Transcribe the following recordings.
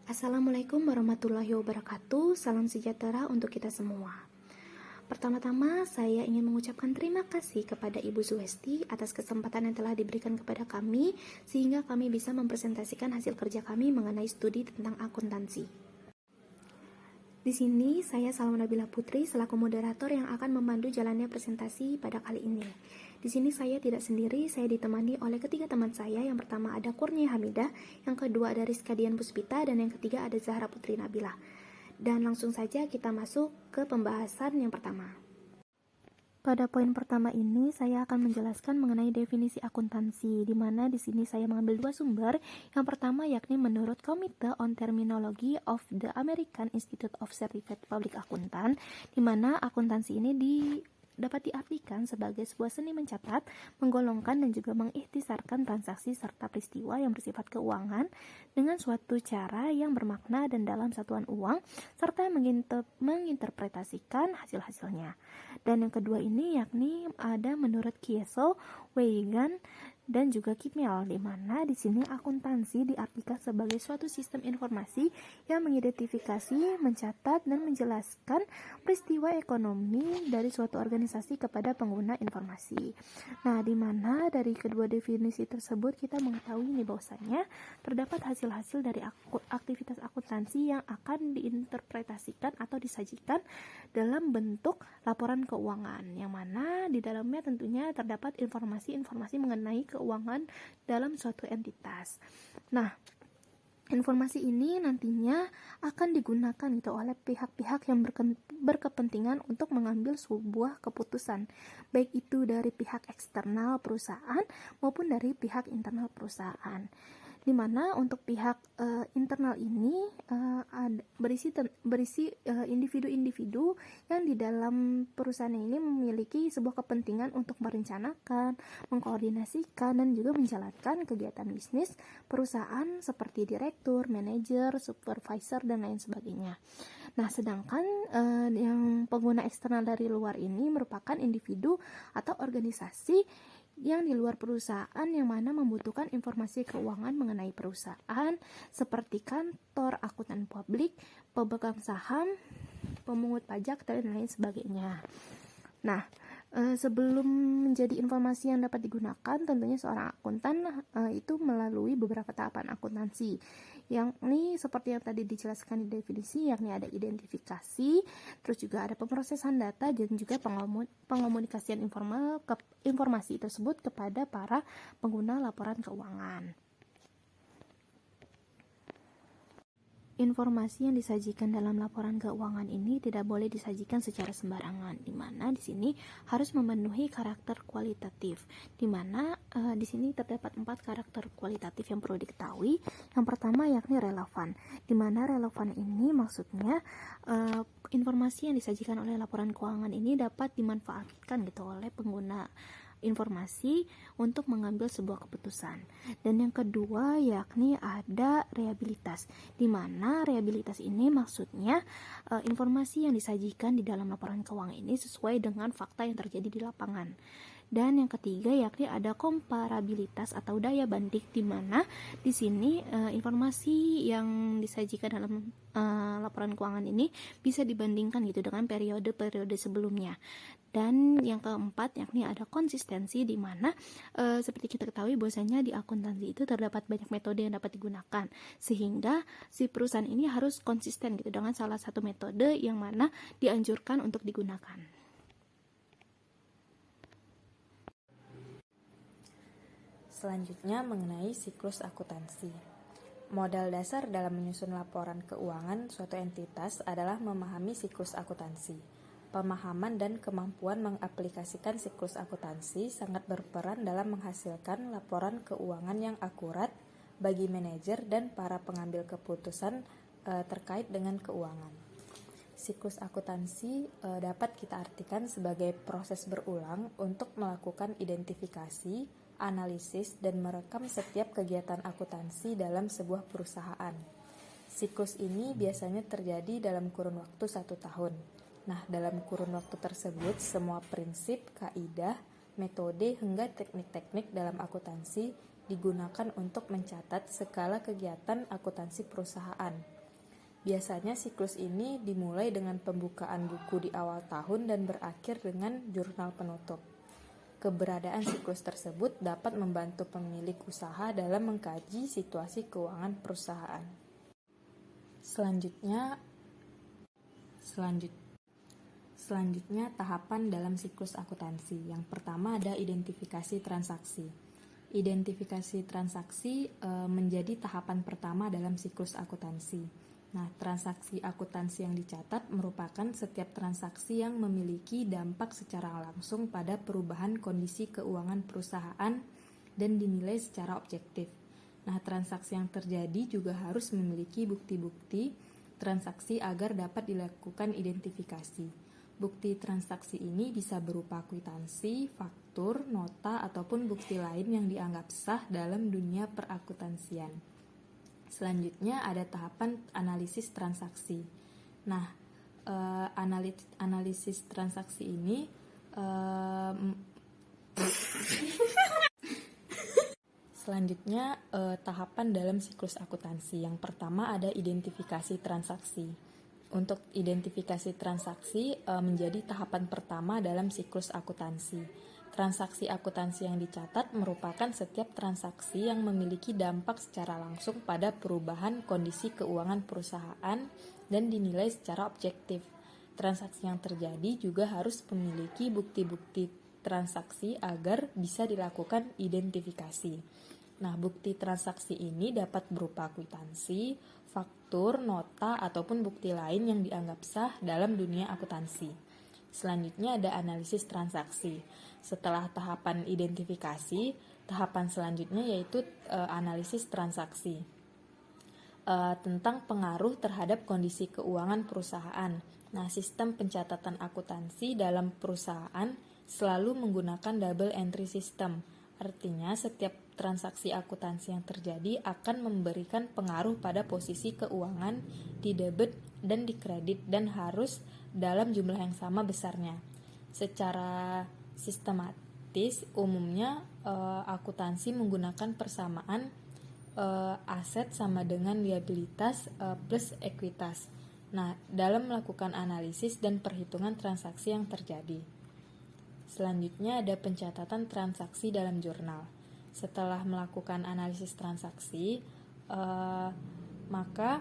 Assalamualaikum warahmatullahi wabarakatuh. Salam sejahtera untuk kita semua. Pertama-tama, saya ingin mengucapkan terima kasih kepada Ibu Suhesti atas kesempatan yang telah diberikan kepada kami, sehingga kami bisa mempresentasikan hasil kerja kami mengenai studi tentang akuntansi. Di sini, saya Salma Nabila Putri selaku moderator yang akan membantu jalannya presentasi pada kali ini. Di sini saya tidak sendiri, saya ditemani oleh ketiga teman saya. Yang pertama ada Kurnia Hamidah, yang kedua ada Rizka Dian Puspita, dan yang ketiga ada Zahra Putri Nabila. Dan langsung saja kita masuk ke pembahasan yang pertama. Pada poin pertama ini, saya akan menjelaskan mengenai definisi akuntansi, di mana di sini saya mengambil dua sumber. Yang pertama yakni menurut Committee on Terminology of the American Institute of Certified Public Accountant, di mana akuntansi ini dapat diartikan sebagai sebuah seni mencatat, menggolongkan dan juga mengikhtisarkan transaksi serta peristiwa yang bersifat keuangan dengan suatu cara yang bermakna dan dalam satuan uang, serta menginterpretasikan hasil-hasilnya. Dan yang kedua ini yakni ada menurut Kiesel, Weigan, dan juga Kimmel, di mana di sini akuntansi diartikan sebagai suatu sistem informasi yang mengidentifikasi, mencatat, dan menjelaskan peristiwa ekonomi dari suatu organisasi kepada pengguna informasi. Nah, di mana dari kedua definisi tersebut kita mengetahui nih bahwasanya terdapat hasil-hasil dari aktivitas akuntansi yang akan diinterpretasikan atau disajikan dalam bentuk laporan keuangan, yang mana di dalamnya tentunya terdapat informasi-informasi mengenai keuangan dalam suatu entitas. Nah, informasi ini nantinya akan digunakan gitu oleh pihak-pihak yang berkepentingan untuk mengambil sebuah keputusan, baik itu dari pihak eksternal perusahaan maupun dari pihak internal perusahaan. Di mana untuk pihak internal ini berisi individu-individu yang di dalam perusahaan ini memiliki sebuah kepentingan untuk merencanakan, mengkoordinasikan, dan juga menjalankan kegiatan bisnis perusahaan seperti direktur, manajer, supervisor, dan lain sebagainya. Nah, sedangkan yang pengguna eksternal dari luar ini merupakan individu atau organisasi yang di luar perusahaan yang mana membutuhkan informasi keuangan mengenai perusahaan seperti kantor, akuntan publik, pemegang saham, pemungut pajak, dan lain sebagainya. Nah, sebelum menjadi informasi yang dapat digunakan, tentunya seorang akuntan itu melalui beberapa tahapan akuntansi, yakni seperti yang tadi dijelaskan di definisi, yakni ada identifikasi, terus juga ada pemrosesan data, dan juga pengomunikasian informasi tersebut kepada para pengguna laporan keuangan. Informasi yang disajikan dalam laporan keuangan ini tidak boleh disajikan secara sembarangan, di mana di sini harus memenuhi karakter kualitatif, di mana di sini terdapat 4 karakter kualitatif yang perlu diketahui. Yang pertama yakni relevan, di mana relevan ini maksudnya informasi yang disajikan oleh laporan keuangan ini dapat dimanfaatkan gitu oleh pengguna informasi untuk mengambil sebuah keputusan. Dan yang kedua yakni ada reliabilitas, di mana reliabilitas ini maksudnya informasi yang disajikan di dalam laporan keuangan ini sesuai dengan fakta yang terjadi di lapangan. Dan yang ketiga yakni ada komparabilitas atau daya banding, di mana di sini informasi yang disajikan dalam laporan keuangan ini bisa dibandingkan gitu dengan periode-periode sebelumnya. Dan yang keempat yakni ada konsistensi, di mana seperti kita ketahui bahwasanya di akuntansi itu terdapat banyak metode yang dapat digunakan, sehingga si perusahaan ini harus konsisten gitu dengan salah satu metode yang mana dianjurkan untuk digunakan. Selanjutnya mengenai siklus akuntansi. Modal dasar dalam menyusun laporan keuangan suatu entitas adalah memahami siklus akuntansi. Pemahaman dan kemampuan mengaplikasikan siklus akuntansi sangat berperan dalam menghasilkan laporan keuangan yang akurat bagi manajer dan para pengambil keputusan terkait dengan keuangan. Siklus akuntansi dapat kita artikan sebagai proses berulang untuk melakukan identifikasi, analisis, dan merekam setiap kegiatan akuntansi dalam sebuah perusahaan. Siklus ini biasanya terjadi dalam kurun waktu 1 tahun. Nah, dalam kurun waktu tersebut, semua prinsip, kaidah, metode, hingga teknik-teknik dalam akuntansi digunakan untuk mencatat segala kegiatan akuntansi perusahaan. Biasanya siklus ini dimulai dengan pembukaan buku di awal tahun dan berakhir dengan jurnal penutup. Keberadaan siklus tersebut dapat membantu pemilik usaha dalam mengkaji situasi keuangan perusahaan. Selanjutnya tahapan dalam siklus akuntansi. Yang pertama ada identifikasi transaksi. Identifikasi transaksi menjadi tahapan pertama dalam siklus akuntansi. Nah, transaksi akuntansi yang dicatat merupakan setiap transaksi yang memiliki dampak secara langsung pada perubahan kondisi keuangan perusahaan dan dinilai secara objektif. Nah, transaksi yang terjadi juga harus memiliki bukti-bukti transaksi agar dapat dilakukan identifikasi. Bukti transaksi ini bisa berupa kwitansi, faktur, nota, ataupun bukti lain yang dianggap sah dalam dunia perakuntansian. Selanjutnya ada tahapan analisis transaksi. Nah, analisis transaksi ini selanjutnya tahapan dalam siklus akuntansi. Yang pertama ada identifikasi transaksi. Untuk identifikasi transaksi menjadi tahapan pertama dalam siklus akuntansi. Transaksi akuntansi yang dicatat merupakan setiap transaksi yang memiliki dampak secara langsung pada perubahan kondisi keuangan perusahaan dan dinilai secara objektif. Transaksi yang terjadi juga harus memiliki bukti-bukti transaksi agar bisa dilakukan identifikasi. Nah, bukti transaksi ini dapat berupa kwitansi, faktur, nota, ataupun bukti lain yang dianggap sah dalam dunia akuntansi. Selanjutnya ada analisis transaksi. Setelah tahapan identifikasi, tahapan selanjutnya yaitu analisis transaksi tentang pengaruh terhadap kondisi keuangan perusahaan. Nah, sistem pencatatan akuntansi dalam perusahaan selalu menggunakan double entry system. Artinya, setiap transaksi akuntansi yang terjadi akan memberikan pengaruh pada posisi keuangan di debit dan di kredit dan harus dalam jumlah yang sama besarnya. Secara sistematis, umumnya akuntansi menggunakan persamaan aset sama dengan liabilitas plus ekuitas. Nah, dalam melakukan analisis dan perhitungan transaksi yang terjadi. Selanjutnya ada pencatatan transaksi dalam jurnal. Setelah melakukan analisis transaksi, maka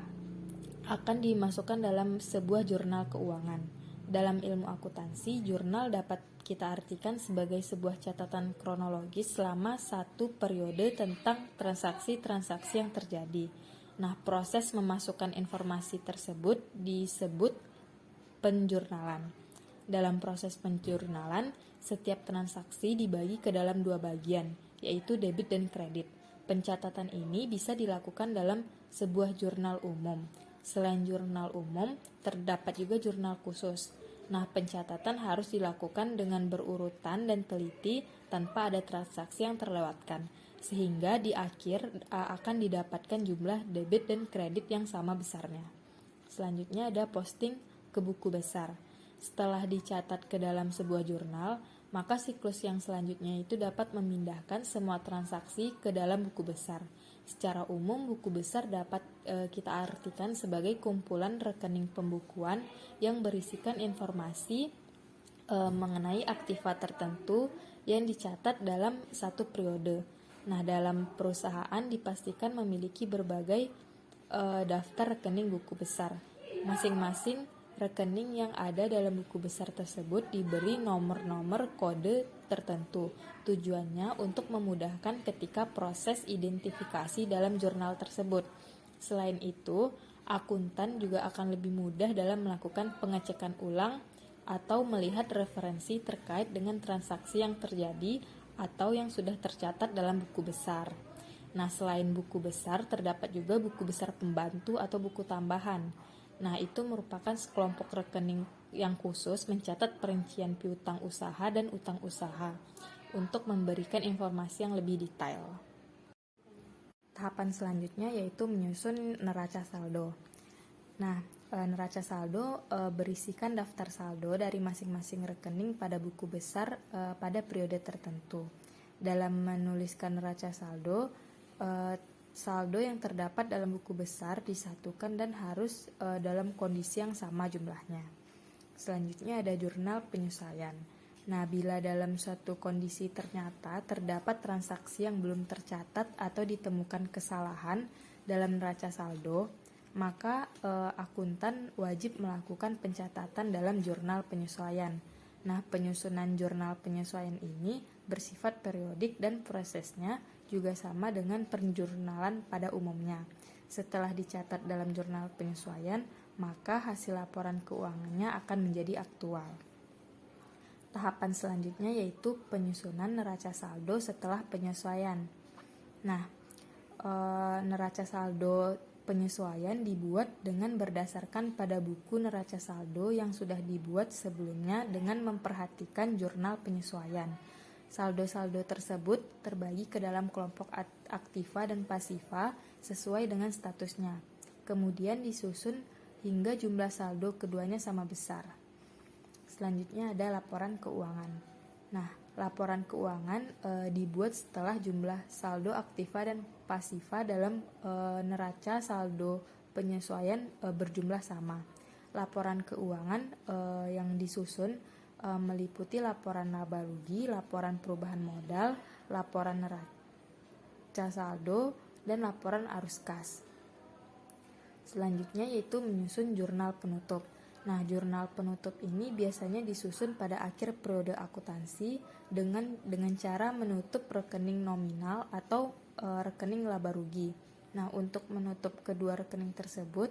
akan dimasukkan dalam sebuah jurnal keuangan. Dalam ilmu akuntansi, jurnal dapat kita artikan sebagai sebuah catatan kronologis selama satu periode tentang transaksi-transaksi yang terjadi. Nah, proses memasukkan informasi tersebut disebut penjurnalan. Dalam proses penjurnalan, setiap transaksi dibagi ke dalam dua bagian, yaitu debit dan kredit. Pencatatan ini bisa dilakukan dalam sebuah jurnal umum. Selain jurnal umum, terdapat juga jurnal khusus. Nah, pencatatan harus dilakukan dengan berurutan dan teliti tanpa ada transaksi yang terlewatkan, sehingga di akhir akan didapatkan jumlah debit dan kredit yang sama besarnya. Selanjutnya ada posting ke buku besar. Setelah dicatat ke dalam sebuah jurnal, maka siklus yang selanjutnya itu dapat memindahkan semua transaksi ke dalam buku besar. Secara umum, buku besar dapat kita artikan sebagai kumpulan rekening pembukuan yang berisikan informasi mengenai aktiva tertentu yang dicatat dalam satu periode. Nah, dalam perusahaan dipastikan memiliki berbagai daftar rekening buku besar. Masing-masing rekening yang ada dalam buku besar tersebut diberi nomor-nomor kode tertentu. Tujuannya untuk memudahkan ketika proses identifikasi dalam jurnal tersebut. Selain itu, akuntan juga akan lebih mudah dalam melakukan pengecekan ulang atau melihat referensi terkait dengan transaksi yang terjadi atau yang sudah tercatat dalam buku besar. Nah, selain buku besar, terdapat juga buku besar pembantu atau buku tambahan. Nah, itu merupakan sekelompok rekening yang khusus mencatat perincian piutang usaha dan utang usaha untuk memberikan informasi yang lebih detail. Tahapan selanjutnya yaitu menyusun neraca saldo. Nah, neraca saldo berisikan daftar saldo dari masing-masing rekening pada buku besar pada periode tertentu. Dalam menuliskan neraca saldo, saldo yang terdapat dalam buku besar disatukan dan harus dalam kondisi yang sama jumlahnya. Selanjutnya ada jurnal penyesuaian. Nah, bila dalam suatu kondisi ternyata terdapat transaksi yang belum tercatat atau ditemukan kesalahan dalam neraca saldo, maka akuntan wajib melakukan pencatatan dalam jurnal penyesuaian. Nah, penyusunan jurnal penyesuaian ini bersifat periodik dan prosesnya juga sama dengan penjurnalan pada umumnya. Setelah dicatat dalam jurnal penyesuaian, maka hasil laporan keuangannya akan menjadi aktual. Tahapan selanjutnya yaitu penyusunan neraca saldo setelah penyesuaian. Nah, neraca saldo penyesuaian dibuat dengan berdasarkan pada buku neraca saldo yang sudah dibuat sebelumnya dengan memperhatikan jurnal penyesuaian. Saldo-saldo tersebut terbagi ke dalam kelompok aktiva dan pasiva sesuai dengan statusnya. Kemudian disusun hingga jumlah saldo keduanya sama besar. Selanjutnya ada laporan keuangan. Nah, laporan keuangan dibuat setelah jumlah saldo aktiva dan pasiva dalam neraca saldo penyesuaian berjumlah sama. Laporan keuangan yang disusun meliputi laporan laba rugi, laporan perubahan modal, laporan neraca saldo, dan laporan arus kas. Selanjutnya yaitu menyusun jurnal penutup. Nah, jurnal penutup ini biasanya disusun pada akhir periode akuntansi dengan cara menutup rekening nominal atau rekening laba rugi. Nah, untuk menutup kedua rekening tersebut,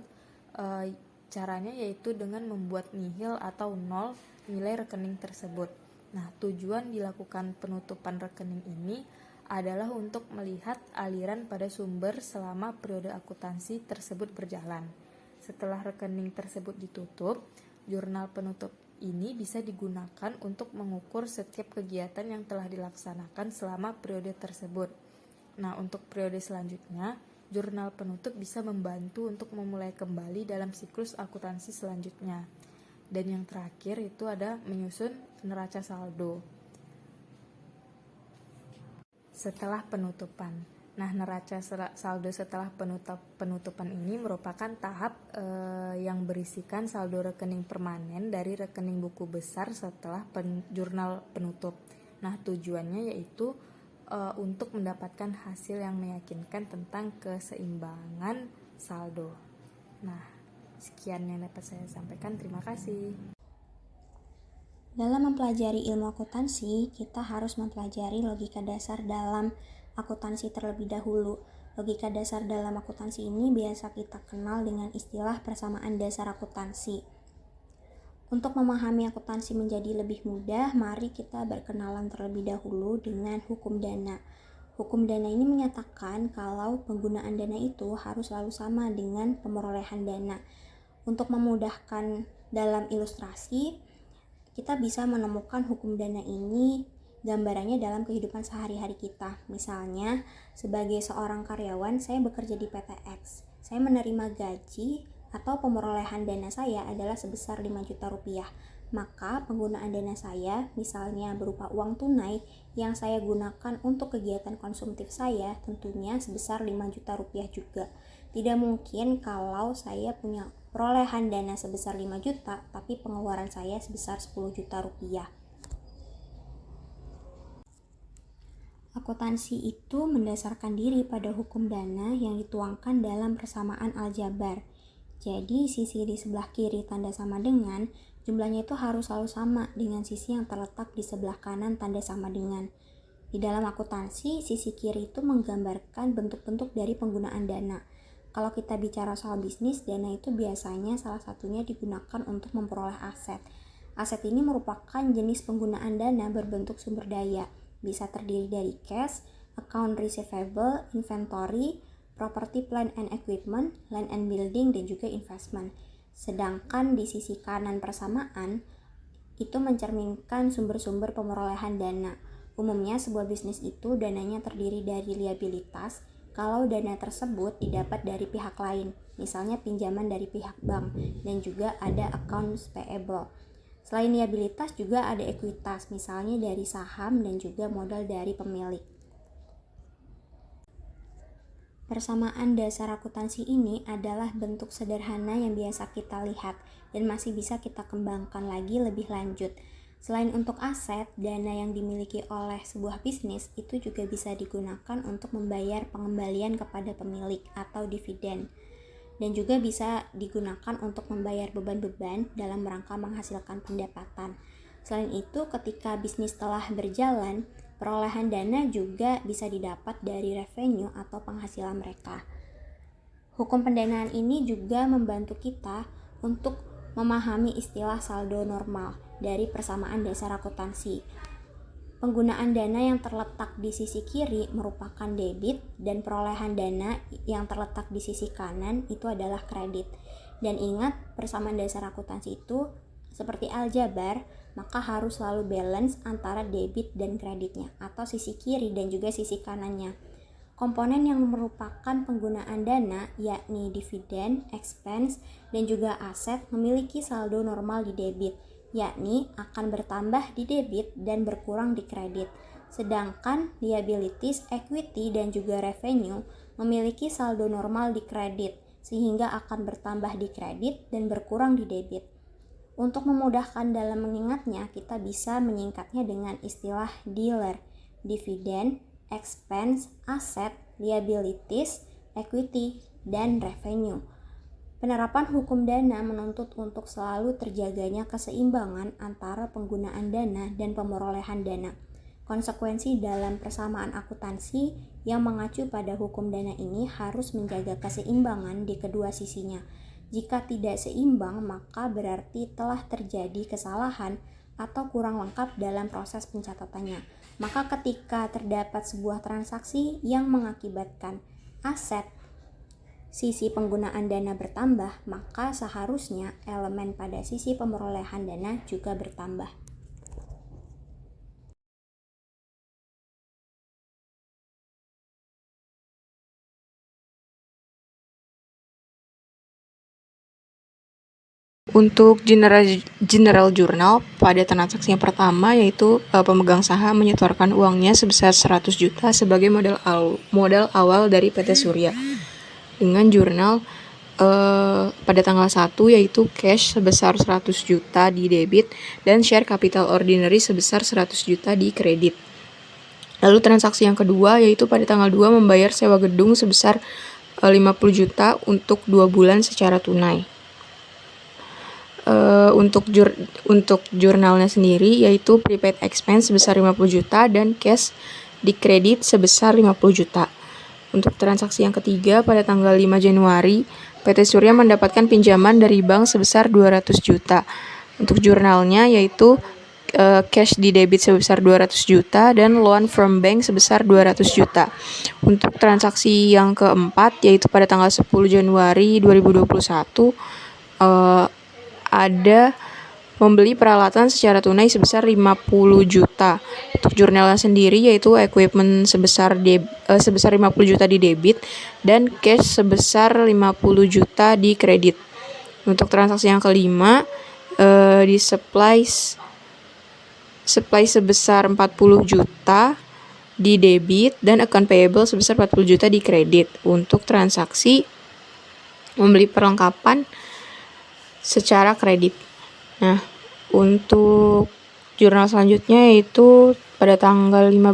caranya yaitu dengan membuat nihil atau nol nilai rekening tersebut. Nah, tujuan dilakukan penutupan rekening ini adalah untuk melihat aliran pada sumber selama periode akuntansi tersebut berjalan. Setelah rekening tersebut ditutup, jurnal penutup ini bisa digunakan untuk mengukur setiap kegiatan yang telah dilaksanakan selama periode tersebut. Nah, untuk periode selanjutnya, jurnal penutup bisa membantu untuk memulai kembali dalam siklus akuntansi selanjutnya. Dan yang terakhir itu ada menyusun neraca saldo setelah penutupan. Nah, neraca saldo setelah penutupan ini merupakan tahap yang berisikan saldo rekening permanen dari rekening buku besar setelah jurnal penutup. Nah, tujuannya yaitu untuk mendapatkan hasil yang meyakinkan tentang keseimbangan saldo. Nah, sekian yang dapat saya sampaikan. Terima kasih. Dalam mempelajari ilmu akuntansi, kita harus mempelajari logika dasar dalam akuntansi terlebih dahulu. Logika dasar dalam akuntansi ini biasa kita kenal dengan istilah persamaan dasar akuntansi. Untuk memahami akuntansi menjadi lebih mudah, mari kita berkenalan terlebih dahulu dengan hukum dana. Hukum dana ini menyatakan kalau penggunaan dana itu harus selalu sama dengan pemerolehan dana. Untuk memudahkan dalam ilustrasi, kita bisa menemukan hukum dana ini gambarannya dalam kehidupan sehari-hari kita. Misalnya, sebagai seorang karyawan, saya bekerja di PT X. Saya menerima gaji atau pemerolehan dana saya adalah sebesar 5 juta rupiah. Maka penggunaan dana saya, misalnya berupa uang tunai yang saya gunakan untuk kegiatan konsumtif saya, tentunya sebesar 5 juta rupiah juga. Tidak mungkin kalau saya punya perolehan dana sebesar 5 juta, tapi pengeluaran saya sebesar 10 juta rupiah. Akuntansi itu mendasarkan diri pada hukum dana yang dituangkan dalam persamaan aljabar. Jadi, sisi di sebelah kiri tanda sama dengan, jumlahnya itu harus selalu sama dengan sisi yang terletak di sebelah kanan tanda sama dengan. Di dalam akuntansi, sisi kiri itu menggambarkan bentuk-bentuk dari penggunaan dana. Kalau kita bicara soal bisnis, dana itu biasanya salah satunya digunakan untuk memperoleh aset. Aset ini merupakan jenis penggunaan dana berbentuk sumber daya. Bisa terdiri dari cash, account receivable, inventory, property, plant and equipment, land and building, dan juga investment. Sedangkan di sisi kanan persamaan, itu mencerminkan sumber-sumber pemerolehan dana. Umumnya sebuah bisnis itu dananya terdiri dari liabilitas, kalau dana tersebut didapat dari pihak lain, misalnya pinjaman dari pihak bank, dan juga ada accounts payable. Selain liabilitas juga ada ekuitas, misalnya dari saham dan juga modal dari pemilik. Persamaan dasar akuntansi ini adalah bentuk sederhana yang biasa kita lihat dan masih bisa kita kembangkan lagi lebih lanjut. Selain untuk aset, dana yang dimiliki oleh sebuah bisnis itu juga bisa digunakan untuk membayar pengembalian kepada pemilik atau dividen, dan juga bisa digunakan untuk membayar beban-beban dalam rangka menghasilkan pendapatan. Selain itu, ketika bisnis telah berjalan, perolehan dana juga bisa didapat dari revenue atau penghasilan mereka. Hukum pendanaan ini juga membantu kita untuk memahami istilah saldo normal dari persamaan dasar akuntansi. Penggunaan dana yang terletak di sisi kiri merupakan debit dan perolehan dana yang terletak di sisi kanan itu adalah kredit. Dan ingat, persamaan dasar akuntansi itu seperti aljabar, maka harus selalu balance antara debit dan kreditnya atau sisi kiri dan juga sisi kanannya. Komponen yang merupakan penggunaan dana yakni dividen, expense, dan juga aset memiliki saldo normal di debit, yakni akan bertambah di debit dan berkurang di kredit. Sedangkan liabilities, equity, dan juga revenue memiliki saldo normal di kredit, sehingga akan bertambah di kredit dan berkurang di debit. Untuk memudahkan dalam mengingatnya, kita bisa menyingkatnya dengan istilah dealer, dividen, expense, aset, liabilities, equity, dan revenue. Penerapan hukum dana menuntut untuk selalu terjaganya keseimbangan antara penggunaan dana dan pemerolehan dana. Konsekuensi dalam persamaan akuntansi yang mengacu pada hukum dana ini harus menjaga keseimbangan di kedua sisinya. Jika tidak seimbang, maka berarti telah terjadi kesalahan atau kurang lengkap dalam proses pencatatannya. Maka ketika terdapat sebuah transaksi yang mengakibatkan aset sisi penggunaan dana bertambah, maka seharusnya elemen pada sisi pemerolehan dana juga bertambah. Untuk general journal pada transaksi yang pertama yaitu pemegang saham menyetorkan uangnya sebesar 100 juta sebagai modal awal dari PT Surya. Dengan jurnal pada tanggal 1 yaitu cash sebesar 100 juta di debit dan share capital ordinary sebesar 100 juta di kredit. Lalu transaksi yang kedua yaitu pada tanggal 2 membayar sewa gedung sebesar 50 juta untuk 2 bulan secara tunai. Untuk jurnalnya sendiri yaitu prepaid expense sebesar 50 juta dan cash di kredit sebesar 50 juta. Untuk transaksi yang ketiga pada tanggal 5 Januari, PT Surya mendapatkan pinjaman dari bank sebesar 200 juta. Untuk jurnalnya yaitu cash di debit sebesar 200 juta dan loan from bank sebesar 200 juta. Untuk transaksi yang keempat yaitu pada tanggal 10 Januari 2021 ada membeli peralatan secara tunai sebesar 50 juta. Untuk jurnalnya sendiri yaitu equipment sebesar 50 juta di debit dan cash sebesar 50 juta di kredit. Untuk transaksi yang kelima di supply sebesar 40 juta di debit dan account payable sebesar 40 juta di kredit. Untuk transaksi membeli perlengkapan secara kredit. Nah, untuk jurnal selanjutnya yaitu pada tanggal 20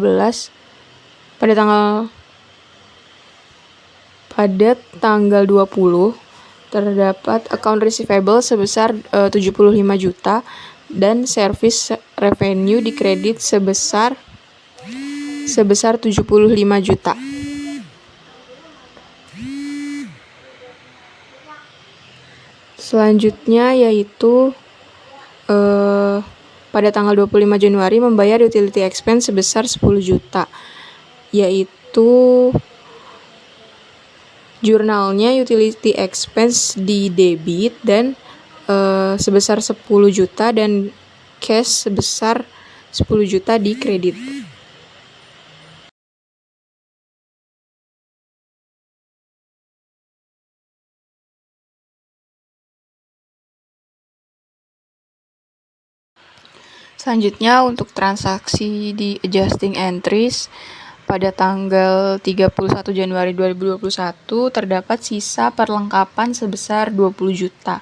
terdapat account receivable sebesar 75 juta dan service revenue di kredit sebesar 75 juta. Selanjutnya yaitu pada tanggal 25 Januari membayar utility expense sebesar 10 juta, yaitu jurnalnya utility expense di debit dan sebesar 10 juta dan cash sebesar 10 juta di kredit. Selanjutnya untuk transaksi di adjusting entries pada tanggal 31 Januari 2021 terdapat sisa perlengkapan sebesar 20 juta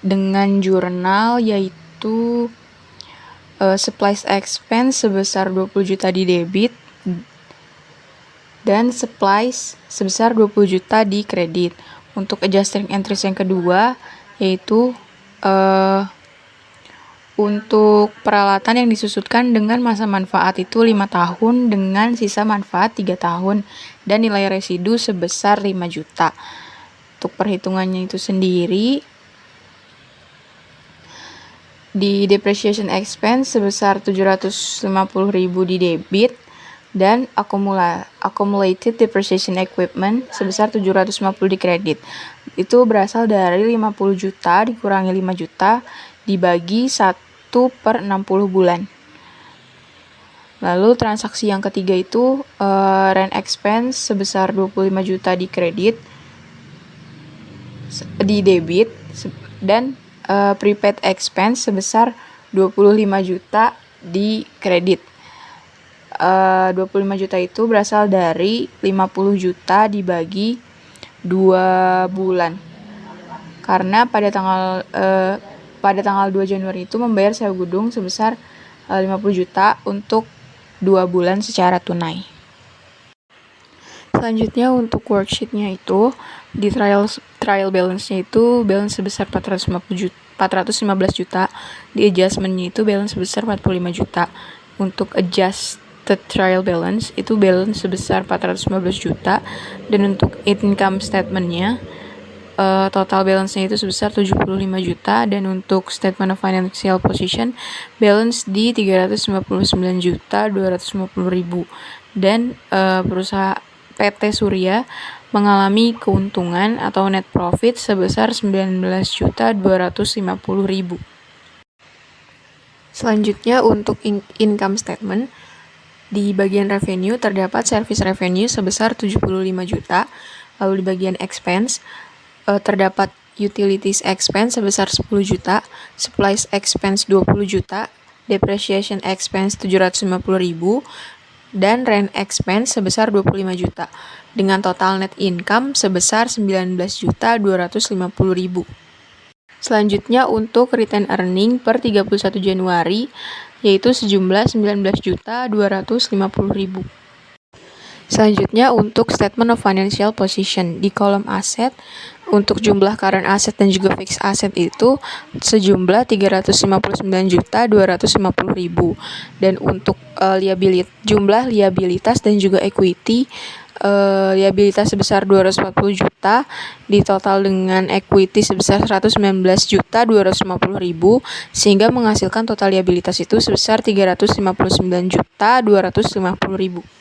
dengan jurnal yaitu supplies expense sebesar 20 juta di debit dan supplies sebesar 20 juta di kredit. Untuk adjusting entries yang kedua yaitu untuk peralatan yang disusutkan dengan masa manfaat itu 5 tahun dengan sisa manfaat 3 tahun dan nilai residu sebesar 5 juta. Untuk perhitungannya itu sendiri, di depreciation expense sebesar 750.000 di debit dan accumulated depreciation equipment sebesar 750 di kredit. Itu berasal dari 50 juta dikurangi 5 juta dibagi 1/60 bulan. Lalu transaksi yang ketiga itu rent expense sebesar 25 juta di kredit, di debit, dan prepaid expense sebesar 25 juta di kredit. 25 juta itu berasal dari 50 juta dibagi 2 bulan. Karena pada tanggal 2 Januari itu membayar sewa gedung sebesar 50 juta untuk 2 bulan secara tunai. Selanjutnya untuk worksheet-nya itu di trial balance-nya itu balance sebesar 415 juta, di adjustment-nya itu balance sebesar 45 juta. Untuk adjusted trial balance itu balance sebesar 415 juta dan untuk income statement-nya total balance-nya itu sebesar 75 juta dan untuk statement of financial position balance di 359.250.000 dan perusahaan PT Surya mengalami keuntungan atau net profit sebesar 19.250.000. Selanjutnya untuk income statement di bagian revenue terdapat service revenue sebesar 75 juta, lalu di bagian expense terdapat utilities expense sebesar 10 juta, supplies expense 20 juta, depreciation expense 750.000, dan rent expense sebesar 25 juta, dengan total net income sebesar 19.250.000. Selanjutnya untuk return earning per 31 Januari yaitu sejumlah 19.250.000. Selanjutnya untuk statement of financial position di kolom aset untuk jumlah current asset dan juga fixed asset itu sejumlah 359.250.000 dan untuk jumlah liabilitas dan juga equity liabilitas sebesar 240 juta ditotal dengan equity sebesar 119.250.000 sehingga menghasilkan total liabilitas itu sebesar 359.250.000.